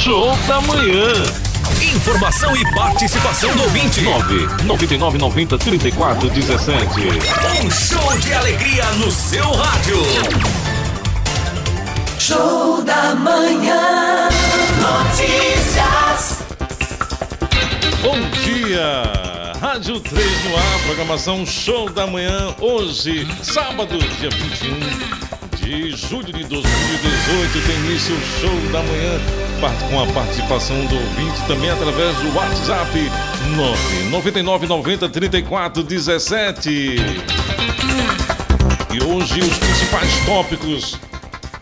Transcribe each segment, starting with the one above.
Show da Manhã. Informação e participação do ouvinte. 99990-3417. Um show de alegria no seu rádio. Show da Manhã. Notícias. Bom dia. Rádio 3 no ar, programação Show da Manhã. Hoje, sábado, dia 21 de julho de 2018, tem início o Show da Manhã, com a participação do ouvinte também através do WhatsApp 99990-3417. E hoje os principais tópicos: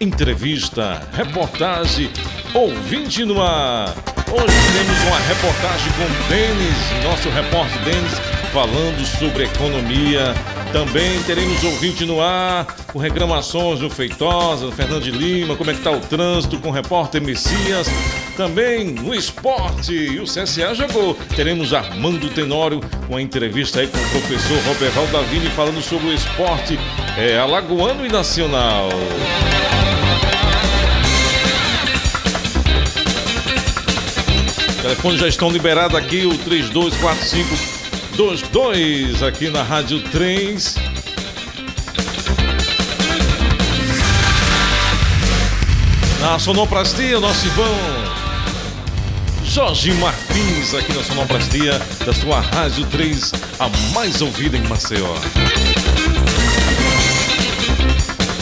entrevista, reportagem, ouvinte no ar. Hoje temos uma reportagem com o Denis, nosso repórter Denis, falando sobre economia. Também teremos ouvinte no ar, com reclamações no Feitosa, no Fernando de Lima, como é que está o trânsito, com o repórter Messias. Também no esporte, e o CSA jogou. Teremos Armando Tenório, com a entrevista aí com o professor Roberval Davini, falando sobre o esporte alagoano e nacional. Os telefones já estão liberados aqui, o 324522 aqui na Rádio 3. Na sonoplastia, nosso irmão Jorge Martins, aqui na sonoplastia da sua Rádio 3, a mais ouvida em Maceió.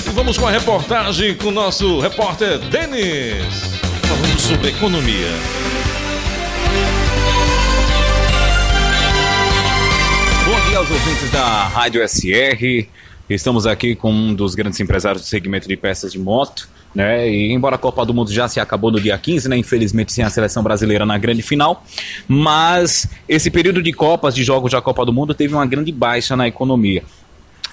E vamos com a reportagem com o nosso repórter Denis, falando sobre economia. Bom dia aos ouvintes da Rádio SR. Estamos aqui com um dos grandes empresários do segmento de peças de moto, né? E embora a Copa do Mundo já se acabou no dia 15, né? Infelizmente sem a seleção brasileira na grande final, mas esse período de Copas, de jogos da Copa do Mundo, teve uma grande baixa na economia.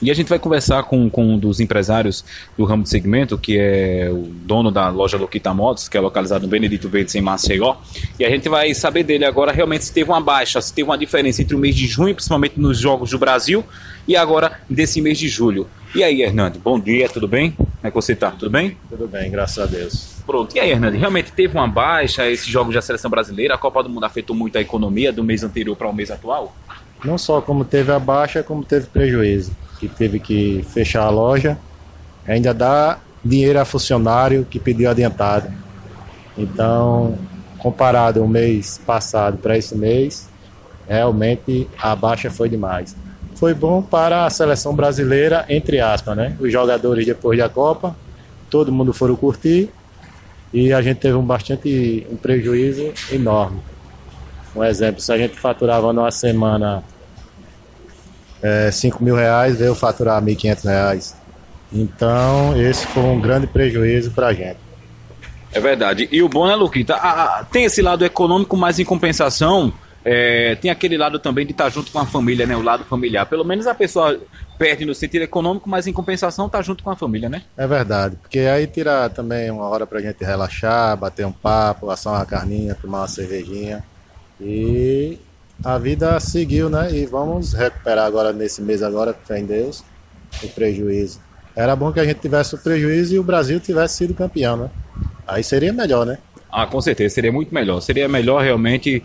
E a gente vai conversar com um dos empresários do ramo de segmento, que é o dono da loja Luquita Motos, que é localizado no Benedito Verdes, em Maceió. E a gente vai saber dele agora realmente se teve uma baixa, se teve uma diferença entre o mês de junho, principalmente nos Jogos do Brasil, e agora desse mês de julho. E aí, Hernando, bom dia, tudo bem? Como é que você tá? Tudo bem? Tudo bem, graças a Deus. Pronto. E aí, Hernando, realmente teve uma baixa esses jogos da seleção brasileira? A Copa do Mundo afetou muito a economia do mês anterior para o mês atual? Não só como teve a baixa, como teve prejuízo. Que teve que fechar a loja, ainda dá dinheiro a funcionário que pediu adiantado. Então, comparado o mês passado para esse mês, realmente a baixa foi demais. Foi bom para a seleção brasileira, entre aspas, né? Os jogadores depois da Copa, todo mundo foram curtir e a gente teve um prejuízo enorme. Um exemplo, se a gente faturava numa semana R$5.000, veio faturar R$1.500. Então, esse foi um grande prejuízo para a gente. É verdade. E o bom, né, Luquita? Tem esse lado econômico, mas em compensação, tem aquele lado também de estar junto com a família, né? O lado familiar. Pelo menos a pessoa perde no sentido econômico, mas em compensação está junto com a família, né? É verdade. Porque aí tira também uma hora para a gente relaxar, bater um papo, assar uma carninha, tomar uma cervejinha. E a vida seguiu, né? E vamos recuperar agora nesse mês agora, com fé em Deus, o prejuízo. Era bom que a gente tivesse o prejuízo e o Brasil tivesse sido campeão, né? Aí seria melhor, né? Com certeza, seria muito melhor. Seria melhor realmente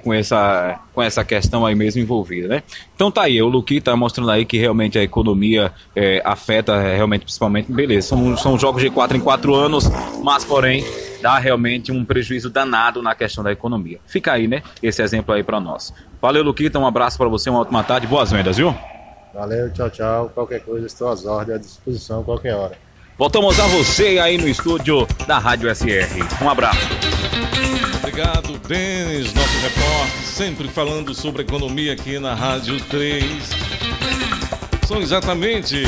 com essa questão aí mesmo envolvida, né? Então tá aí, o Luquita tá mostrando aí que realmente a economia afeta realmente, principalmente, beleza, são jogos de 4 em 4 anos, mas porém dá realmente um prejuízo danado na questão da economia. Fica aí, né, esse exemplo aí pra nós. Valeu, Luquita, um abraço pra você, uma ótima tarde, boas vendas, viu? Valeu, tchau, tchau. Qualquer coisa, estou às ordens, à disposição, qualquer hora. Voltamos a você aí no estúdio da Rádio SR. Um abraço. Obrigado, Denis, nosso repórter, sempre falando sobre economia aqui na Rádio 3. São exatamente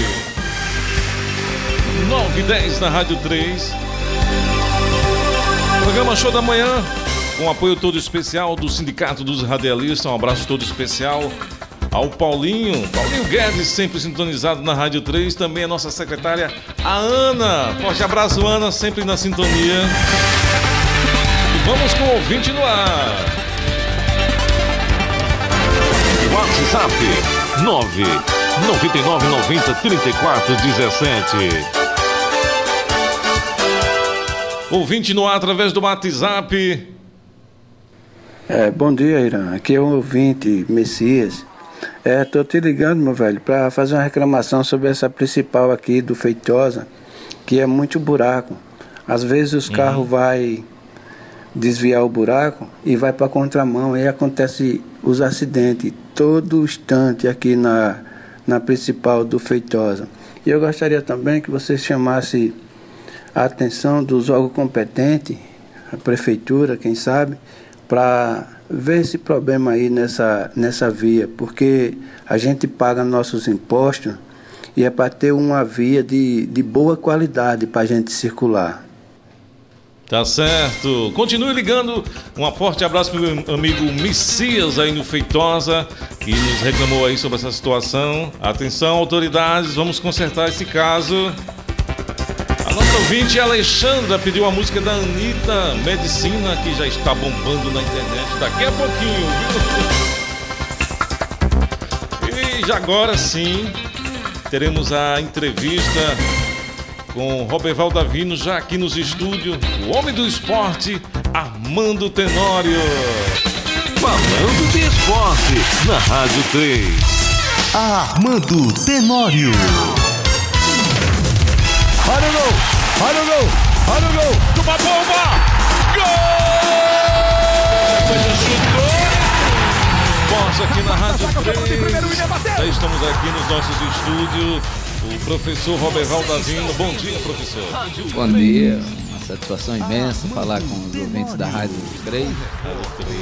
9h10 na Rádio 3. Programa Show da Manhã, com apoio todo especial do Sindicato dos Radialistas. Um abraço todo especial ao Paulinho Guedes, sempre sintonizado na Rádio 3. Também a nossa secretária, a Ana. Forte abraço, Ana, sempre na sintonia. E vamos com o ouvinte no ar. WhatsApp 99990-3417. Ouvinte no ar através do WhatsApp. Bom dia, Irã. Aqui é o ouvinte Messias. Tô te ligando, meu velho, para fazer uma reclamação sobre essa principal aqui do Feitosa, que é muito buraco. Às vezes os carros vai desviar o buraco e vai para contramão, e acontece os acidentes todo instante aqui na principal do Feitosa. E eu gostaria também que você chamasse a atenção dos órgãos competentes, a prefeitura, quem sabe, para ver esse problema aí nessa via, porque a gente paga nossos impostos e é para ter uma via de boa qualidade para a gente circular. Tá certo. Continue ligando. Um forte abraço para o meu amigo Messias aí no Feitosa, que nos reclamou aí sobre essa situação. Atenção, autoridades, vamos consertar esse caso. A nossa ouvinte Alexandra pediu a música da Anitta, Medicina, que já está bombando na internet daqui a pouquinho, viu? E já agora sim, teremos a entrevista com Roberval Davino, já aqui nos estúdios, o homem do esporte, Armando Tenório. Falando de esporte, na Rádio 3. Armando Tenório. Olha o gol! Olha o gol! Olha o gol! Uma bomba! Gol! Esporte aqui na Rádio 3. Já estamos aqui nos nossos estúdios. O professor Roberval Davino. Bom dia, professor. Bom dia. Uma satisfação imensa falar com os ouvintes da Rádio 3.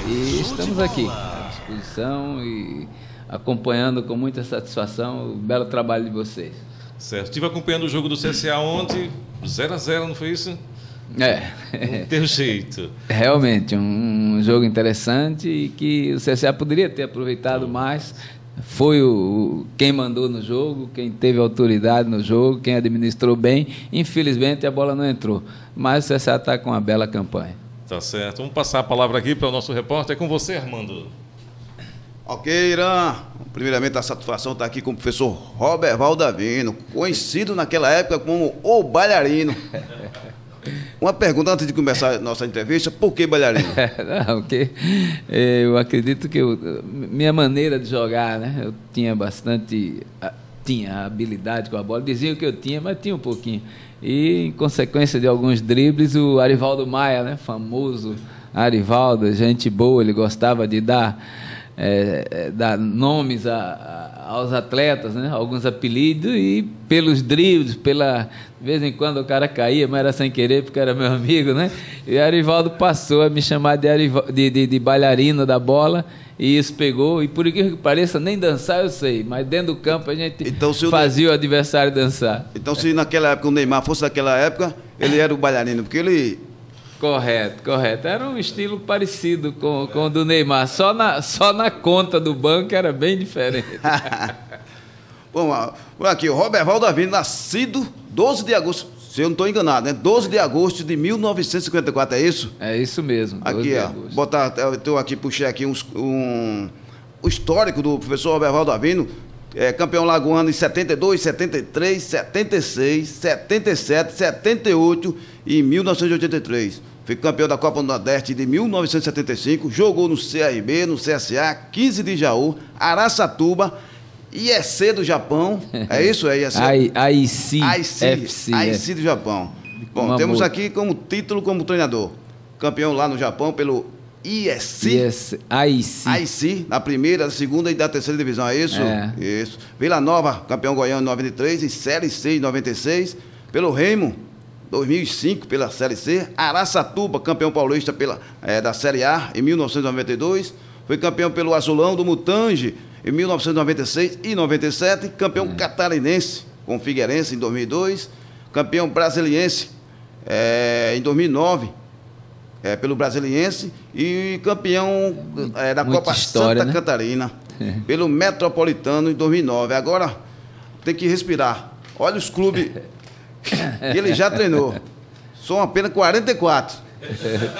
E estamos aqui à disposição e acompanhando com muita satisfação o belo trabalho de vocês. Certo. Estive acompanhando o jogo do CSA ontem, 0-0, não foi isso? Não tem jeito. Realmente, um jogo interessante e que o CSA poderia ter aproveitado mais. Foi quem mandou no jogo, quem teve autoridade no jogo, quem administrou bem. Infelizmente, a bola não entrou. Mas o CSA está com uma bela campanha. Tá certo. Vamos passar a palavra aqui para o nosso repórter. É com você, Armando. Ok, Irã. Primeiramente, a satisfação está aqui com o professor Roberval Davino, conhecido naquela época como o bailarino. Uma pergunta antes de começar a nossa entrevista: por que bailarino? Não, porque eu acredito que minha maneira de jogar, né? Eu tinha tinha habilidade com a bola, diziam que eu tinha, mas tinha um pouquinho. E, em consequência de alguns dribles, o Arivaldo Maia, né? Famoso Arivaldo, gente boa, ele gostava de dar nomes aos atletas, né? Alguns apelidos, e pelos dribles, de vez em quando o cara caía, mas era sem querer porque era meu amigo, né? E Arivaldo passou a me chamar de bailarino da bola, e isso pegou, e por incrível que pareça, nem dançar eu sei, mas dentro do campo a gente fazia o adversário dançar. Então, se naquela época o Neymar fosse daquela época, ele era o bailarino, porque ele... Correto. Era um estilo parecido com o do Neymar. Só na conta do banco era bem diferente. Bom, aqui, o Roberval Davino, nascido 12 de agosto, se eu não estou enganado, né? 12 de agosto de 1954, é isso? É isso mesmo. Aqui, puxei aqui o histórico do professor Roberval Davino. Campeão lagoano em 72, 73, 76, 77, 78 e 1983. Foi campeão da Copa do Nordeste de 1975, jogou no CRB, no CSA, 15 de Jaú, Araçatuba, IEC do Japão. É isso? É IEC? IEC do Japão. Bom, temos aqui como título como treinador. Campeão lá no Japão pelo IEC, na primeira, na segunda e da terceira divisão, é isso? Isso. Vila Nova, campeão goiano em 93, e Série C em 96, pelo Remo, 2005, pela Série C, Araçatuba, campeão paulista da Série A em 1992, foi campeão pelo Azulão do Mutange em 1996 e 97, campeão catarinense com Figueirense em 2002, campeão brasiliense em 2009, pelo Brasiliense, e campeão da Copa Santa Catarina, pelo Metropolitano em 2009. Agora tem que respirar. Olha os clubes que ele já treinou. São apenas 44.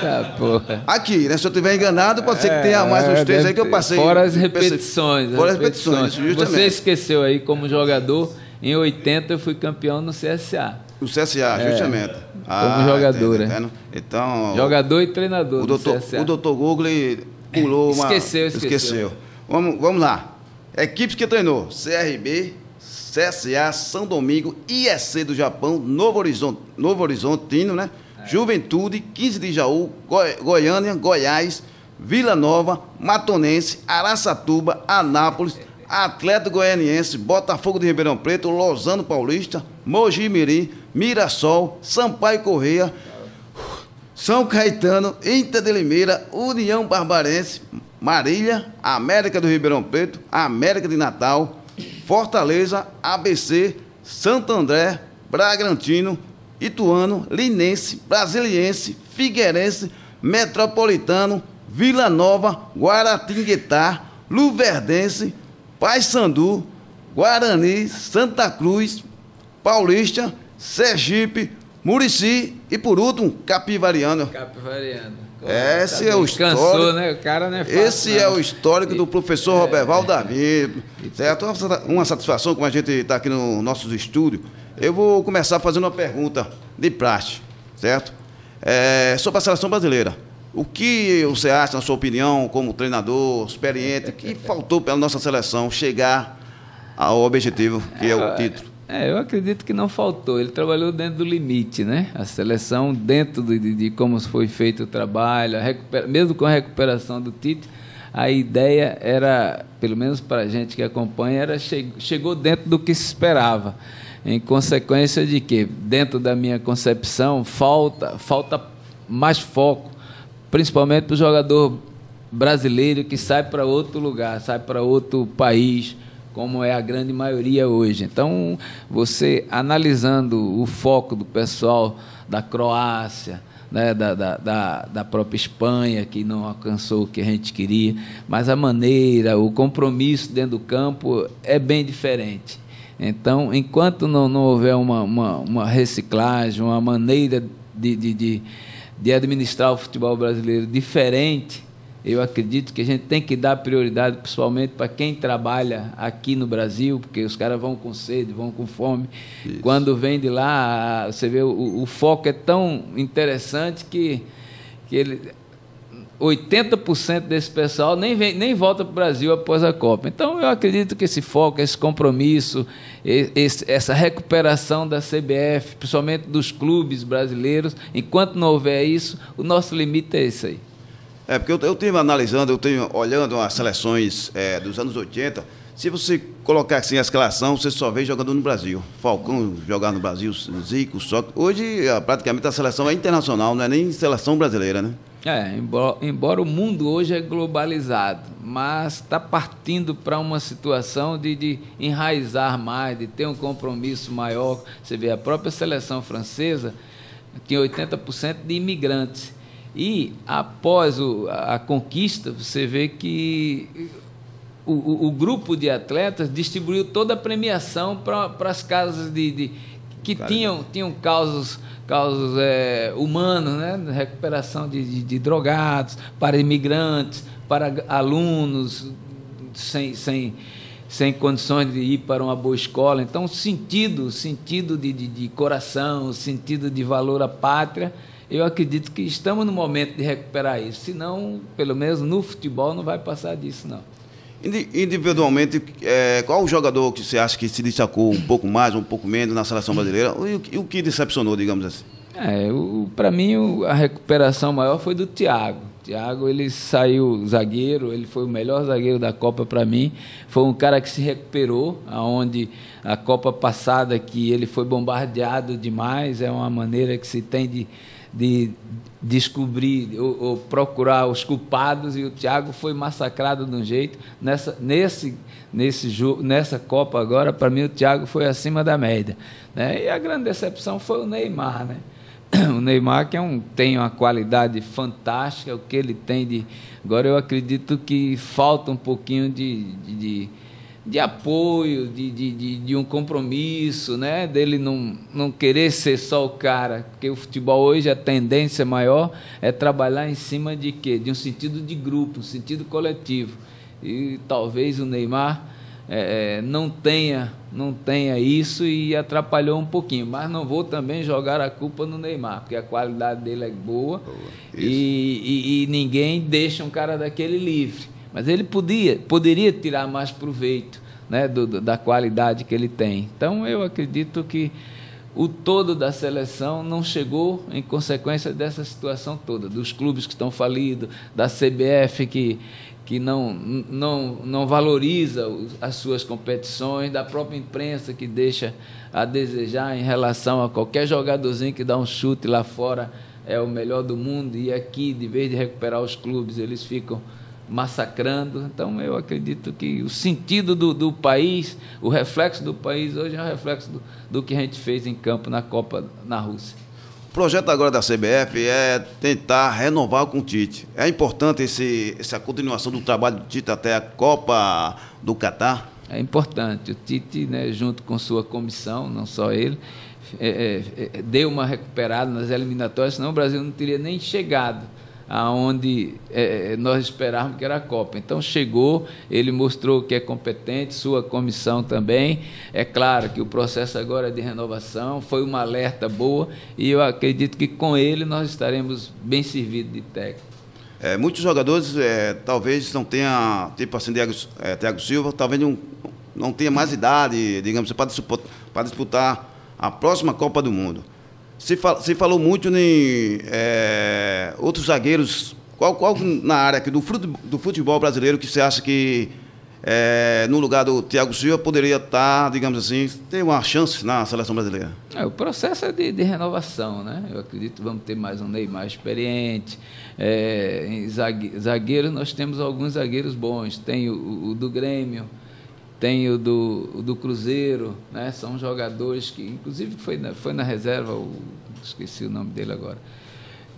Tá, porra. Aqui, né? Se eu estiver enganado, pode ser que tenha mais uns 3 aí que eu passei. Fora as repetições. Fora as repetições, justamente. Você esqueceu aí, como jogador, em 80 eu fui campeão no CSA. O CSA, justamente. como jogador. Então, jogador e treinador. O doutor Google pulou Esqueceu. Vamos lá. Equipes que treinou: CRB, CSA, São Domingo, IEC do Japão, Novo Horizontino, né? Juventude, 15 de Jaú, Goiânia, Goiás, Vila Nova, Matonense, Araçatuba, Anápolis, Atlético Goianiense, Botafogo de Ribeirão Preto, Lozano Paulista, Mogi Mirim, Mirassol, Sampaio Correia, São Caetano, Inter de Limeira, União Barbarense, Marília, América do Ribeirão Preto, América de Natal, Fortaleza, ABC, Santo André, Bragantino, Ituano, Linense, Brasiliense, Figueirense, Metropolitano, Vila Nova, Guaratinguetá, Luverdense, Paysandu, Guarani, Santa Cruz, Paulista, Sergipe, Murici e, por último, Capivariano. Esse é o histórico. Cansou, né? O cara não é fácil. Esse é o histórico do professor Roberval Davi. Certo? Uma satisfação, como a gente está aqui no nosso estúdio. Eu vou começar fazendo uma pergunta de praxe, certo? Sobre a seleção brasileira. O que você acha, na sua opinião, como treinador experiente, que faltou para a nossa seleção chegar ao objetivo, que é o título? Eu acredito que não faltou. Ele trabalhou dentro do limite, né? A seleção, dentro de como foi feito o trabalho, mesmo com a recuperação do Tite, a ideia era, pelo menos para a gente que acompanha, chegou dentro do que se esperava. Em consequência de que, dentro da minha concepção, falta mais foco, principalmente para o jogador brasileiro que sai para outro lugar, sai para outro país, como é a grande maioria hoje. Então, você analisando o foco do pessoal da Croácia, né, da própria Espanha, que não alcançou o que a gente queria, mas a maneira, o compromisso dentro do campo é bem diferente. Então, enquanto não houver uma reciclagem, uma maneira de administrar o futebol brasileiro diferente, eu acredito que a gente tem que dar prioridade, principalmente para quem trabalha aqui no Brasil, porque os caras vão com sede, vão com fome. Isso. Quando vem de lá, você vê, o foco é tão interessante que 80% desse pessoal nem volta para o Brasil após a Copa. Então, eu acredito que esse foco, esse compromisso, essa recuperação da CBF, principalmente dos clubes brasileiros, enquanto não houver isso, o nosso limite é esse aí. Porque eu tenho analisando, olhando as seleções dos anos 80, se você colocar assim a escalação, você só vê jogador no Brasil. Falcão jogar no Brasil, Zico, só. Hoje, praticamente, a seleção é internacional, não é nem seleção brasileira, né? Embora o mundo hoje é globalizado, mas está partindo para uma situação de enraizar mais, de ter um compromisso maior. Você vê, a própria seleção francesa tinha 80% de imigrantes. E, após a conquista, você vê que o grupo de atletas distribuiu toda a premiação para as casas que tinham causos humanos, né? Recuperação de drogados, para imigrantes, para alunos sem condições de ir para uma boa escola. Então, sentido de coração, sentido de valor à pátria, eu acredito que estamos no momento de recuperar isso. Senão, pelo menos no futebol, não vai passar disso, não. Individualmente, qual o jogador que você acha que se destacou um pouco mais, um pouco menos na seleção brasileira? E o que decepcionou, digamos assim? Para mim, a recuperação maior foi do Thiago. Thiago, ele saiu zagueiro, ele foi o melhor zagueiro da Copa para mim. Foi um cara que se recuperou, aonde a Copa passada que ele foi bombardeado demais, é uma maneira que se tem de descobrir ou procurar os culpados, e o Thiago foi massacrado de um jeito. Nessa Copa agora, para mim, o Thiago foi acima da média, né? E a grande decepção foi o Neymar, né? O Neymar, que tem uma qualidade fantástica, o que ele tem Agora, eu acredito que falta um pouquinho de apoio, de um compromisso, né? Dele não querer ser só o cara, porque o futebol hoje, a tendência maior é trabalhar em cima de quê? De um sentido de grupo, um sentido coletivo. E talvez o Neymar não tenha isso e atrapalhou um pouquinho. Mas não vou também jogar a culpa no Neymar, porque a qualidade dele é boa e ninguém deixa um cara daquele livre. Mas ele poderia tirar mais proveito, né, da qualidade que ele tem. Então eu acredito que o todo da seleção não chegou em consequência dessa situação toda, dos clubes que estão falidos, da CBF que não valoriza as suas competições, da própria imprensa que deixa a desejar em relação a qualquer jogadorzinho que dá um chute lá fora é o melhor do mundo, e aqui, de vez de recuperar os clubes, eles ficam massacrando. Então eu acredito que o sentido do país, o reflexo do país hoje é o reflexo do que a gente fez em campo na Copa na Rússia. O projeto agora da CBF é tentar renovar com o Tite. É importante essa continuação do trabalho do Tite até a Copa do Catar? É importante. O Tite, né, junto com sua comissão, não só ele, deu uma recuperada nas eliminatórias, senão o Brasil não teria nem chegado aonde nós esperávamos que era a Copa. Então chegou, ele mostrou que é competente, sua comissão também. É claro que o processo agora é de renovação, foi uma alerta boa, e eu acredito que com ele nós estaremos bem servidos de técnico. Muitos jogadores talvez não tenham, tipo assim, Thiago Silva, talvez não tenha mais idade, digamos, para disputar a próxima Copa do Mundo. Se falou muito em outros zagueiros. Qual na área aqui do futebol brasileiro que você acha que no lugar do Thiago Silva poderia estar, digamos assim, ter uma chance na seleção brasileira? O processo é de renovação, né? Eu acredito que vamos ter mais um Neymar experiente. Em zagueiros, nós temos alguns zagueiros bons. Tem o do Grêmio, tem o do Cruzeiro, né? São jogadores que, inclusive, foi na reserva, esqueci o nome dele agora.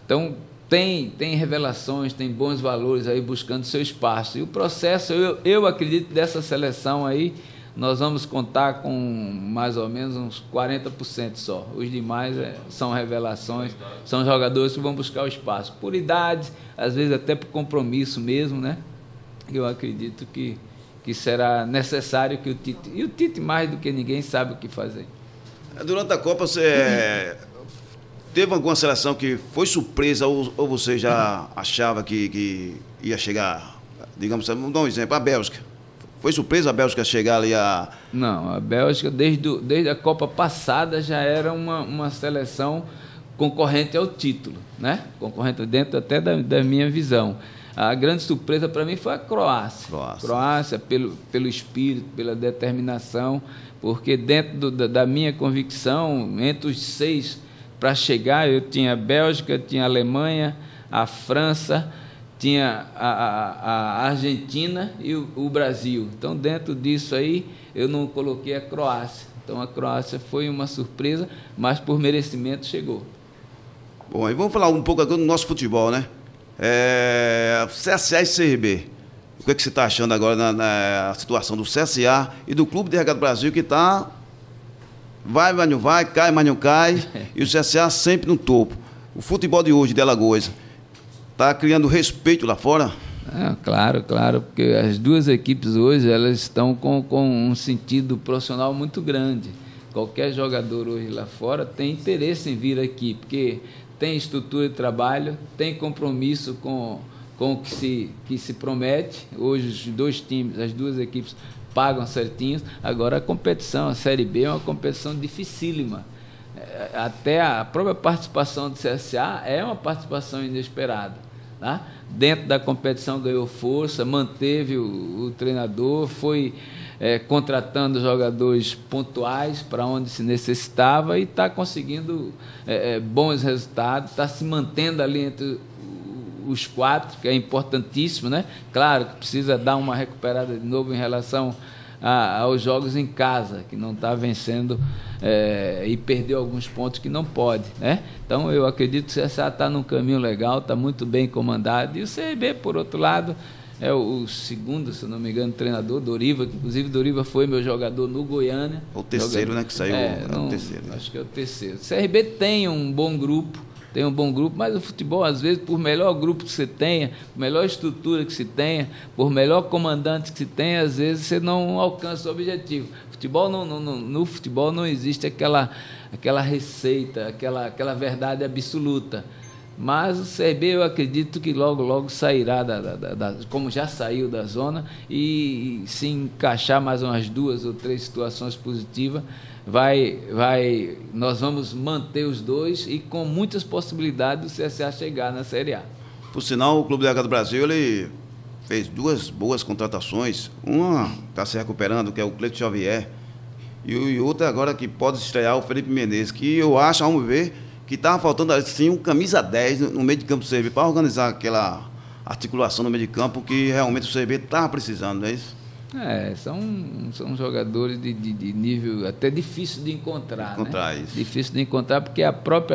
Então, tem revelações, tem bons valores aí buscando seu espaço. E o processo, eu acredito, dessa seleção aí, nós vamos contar com mais ou menos uns 40% só. Os demais são revelações, são jogadores que vão buscar o espaço. Por idade, às vezes até por compromisso mesmo, né? Eu acredito que será necessário que o Tite... E o Tite, mais do que ninguém, sabe o que fazer. Durante a Copa, você teve alguma seleção que foi surpresa ou você já achava que ia chegar? Digamos, vamos dar um exemplo, a Bélgica. Foi surpresa a Bélgica chegar ali a... Não, a Bélgica, desde a Copa passada, já era uma seleção concorrente ao título, né? Concorrente dentro até da minha visão. A grande surpresa para mim foi a Croácia. Croácia, pelo espírito, pela determinação, porque dentro da minha convicção, entre os 6 para chegar, eu tinha a Bélgica, tinha a Alemanha, a França, tinha a Argentina e o Brasil. Então, dentro disso aí, eu não coloquei a Croácia. Então, a Croácia foi uma surpresa, mas por merecimento chegou. Bom, aí vamos falar um pouco agora do nosso futebol, né? CSA e CRB. O que você está achando agora na situação do CSA e do Clube de Regata Brasil, que está... Vai, mas não vai, cai, mas não cai, e o CSA sempre no topo. O futebol de hoje de Alagoas está criando respeito lá fora? Claro, porque as duas equipes hoje elas estão com um sentido profissional muito grande. Qualquer jogador hoje lá fora tem interesse em vir aqui, porque tem estrutura de trabalho, tem compromisso com o que se promete. Hoje os dois times, as duas equipes pagam certinhos. Agora a competição, a Série B é uma competição dificílima. Até a própria participação do CSA é uma participação inesperada, tá? Dentro da competição ganhou força, manteve o treinador, foi contratando jogadores pontuais para onde se necessitava e está conseguindo bons resultados, está se mantendo ali entre os 4, que é importantíssimo, né? Claro que precisa dar uma recuperada de novo em relação aos jogos em casa, que não está vencendo e perdeu alguns pontos que não pode, né? Então eu acredito que o CSA está num caminho legal, está muito bem comandado, e o CRB, por outro lado, é o segundo, se não me engano, treinador, Doriva, que inclusive Doriva foi meu jogador no Goiânia. O terceiro, né, que saiu, o terceiro. Acho que é o terceiro. O CRB tem um bom grupo, tem um bom grupo, mas o futebol, às vezes, por melhor grupo que você tenha, por melhor estrutura que se tenha, por melhor comandante que se tenha, às vezes você não alcança o objetivo. No futebol não existe aquela receita, aquela verdade absoluta. Mas o CRB eu acredito que logo sairá, como já saiu da zona, e se encaixar mais umas 2 ou 3 situações positivas, nós vamos manter os 2 e com muitas possibilidades do CSA chegar na Série A. Por sinal, o Clube Delegado do Brasil ele fez 2 boas contratações. Uma está se recuperando, que é o Cleiton Xavier, e outra agora que pode estrear, o Felipe Menezes, que eu acho, vamos ver, que estava faltando assim um camisa 10 no meio de campo do CRB para organizar aquela articulação no meio de campo que realmente o CRB estava precisando, não é isso? São jogadores de nível até difícil de encontrar, né? Isso. Difícil de encontrar porque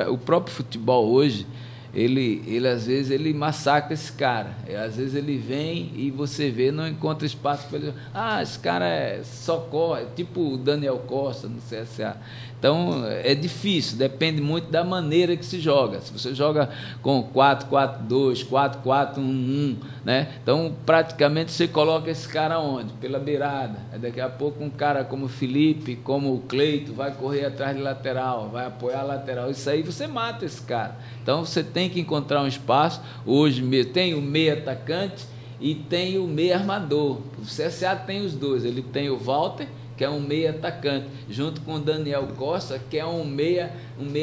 o próprio futebol hoje, ele às vezes ele massacra esse cara. Às vezes ele vem e você vê, não encontra espaço para ele. Esse cara só corre, tipo o Daniel Costa no CSA. Então é difícil, depende muito da maneira que se joga. Se você joga com 4-4-2, 4-4-1-1, né? Então praticamente você coloca esse cara onde? Pela beirada. Daqui a pouco um cara como o Felipe, como o Cleiton, vai correr atrás de lateral, vai apoiar a lateral. Isso aí você mata esse cara. Então você tem que encontrar um espaço. Hoje tem o meio atacante e tem o meio armador. O CSA tem os 2. Ele tem o Walter, que é um meia atacante, junto com o Daniel Costa, que é um meia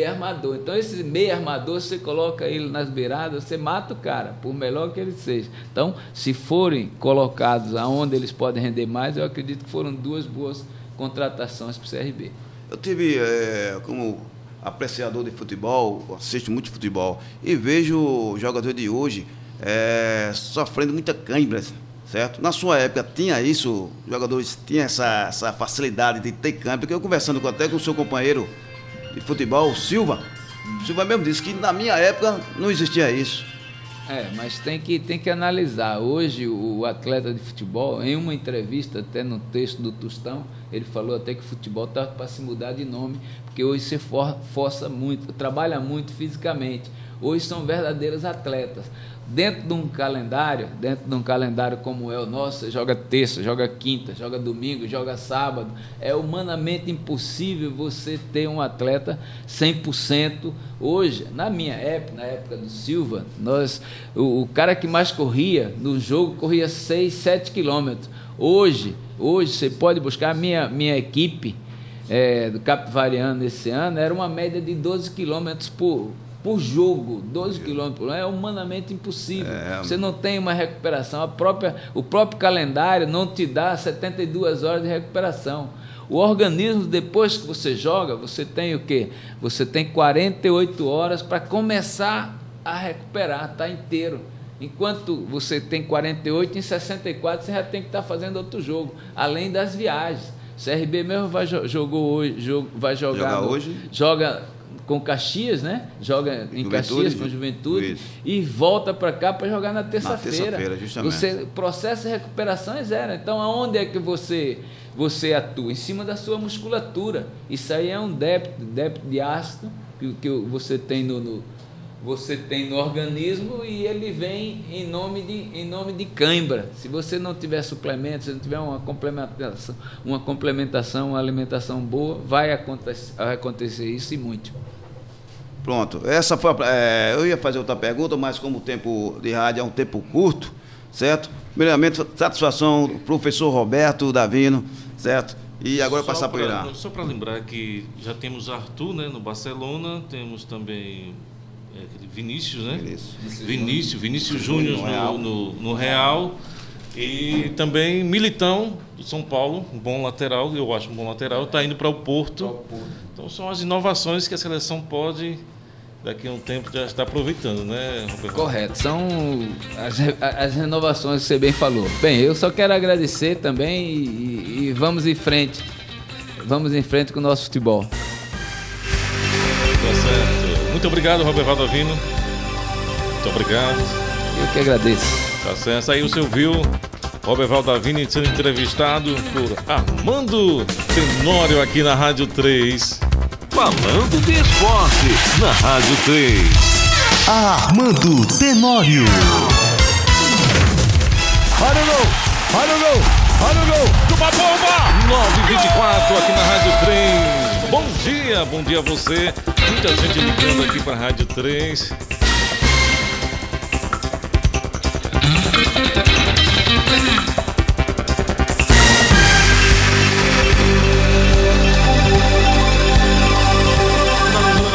armador. Então, esse meia armador, você coloca ele nas beiradas, você mata o cara, por melhor que ele seja. Então, se forem colocados aonde eles podem render mais, eu acredito que foram 2 boas contratações para o CRB. Eu tive, como apreciador de futebol, assisto muito futebol, e vejo o jogador de hoje sofrendo muita cãibra, certo? Na sua época tinha isso, os jogadores tinham essa facilidade de ter campo, porque eu conversando até com o seu companheiro de futebol, o Silva mesmo disse que na minha época não existia isso. Mas tem que analisar. Hoje o atleta de futebol, em uma entrevista, até no texto do Tostão, ele falou até que o futebol está para se mudar de nome, porque hoje você força muito, trabalha muito fisicamente. Hoje são verdadeiros atletas. Dentro de um calendário como é o nosso, você joga terça, joga quinta, joga domingo, joga sábado. É humanamente impossível você ter um atleta 100%. Hoje, na minha época, na época do Silva, o cara que mais corria no jogo corria 6, 7 quilômetros. Hoje você pode buscar a minha equipe do Capivariano esse ano, era uma média de 12 quilômetros por jogo, 12 quilômetros, é humanamente impossível. Você não tem uma recuperação, o próprio calendário não te dá 72 horas de recuperação. O organismo, depois que você joga, você tem o quê? Você tem 48 horas para começar a recuperar, tá inteiro. Enquanto você tem 48, em 64 você já tem que estar fazendo outro jogo, além das viagens. O CRB mesmo vai jogar hoje. Joga com Caxias, né? Joga em Caxias com Juventude. Isso. E volta para cá para jogar na terça-feira. Justamente. O processo de recuperação é 0. Então, aonde é que você atua? Em cima da sua musculatura. Isso aí é um débito de ácido que você tem no organismo, e ele vem em nome de cãibra. Se você não tiver suplementos, se não tiver uma complementação, uma alimentação boa, vai acontecer isso, e muito. Pronto, essa foi eu ia fazer outra pergunta, mas como o tempo de rádio é um tempo curto, certo? Primeiramente, satisfação, professor Roberto Davino, certo? E agora passar por Irã. Só para lembrar que já temos Arthur, né, no Barcelona, temos também Vinícius, né? Vinícius Júnior no Real. E também Militão, do São Paulo, um bom lateral, eu acho um bom lateral, está indo para o Porto. Então são as inovações que a seleção pode, daqui a um tempo, já estar aproveitando, né, Roberto? Correto, são as renovações que você bem falou. Bem, eu só quero agradecer também e vamos em frente. Vamos em frente com o nosso futebol. Tá certo. Muito obrigado, Roberto Davino. Muito obrigado. Eu que agradeço. Tá certo. Aí você ouviu Roberto Davino sendo entrevistado por Armando Tenório aqui na Rádio 3. Falando de esporte na Rádio 3. Armando Tenório. Olha o gol! Olha o gol! Olha o gol! Toma bomba! 9h24 aqui na Rádio 3. Bom dia a você. Muita gente ligando aqui para a Rádio 3.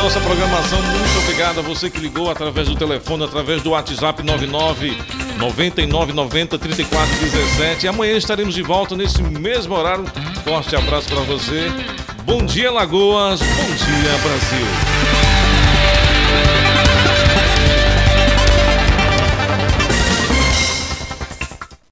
Nossa programação, muito obrigado a você que ligou através do telefone, através do WhatsApp 99-9990-3417. Amanhã estaremos de volta nesse mesmo horário. Forte abraço para você. Bom dia, Lagoas. Bom dia, Brasil.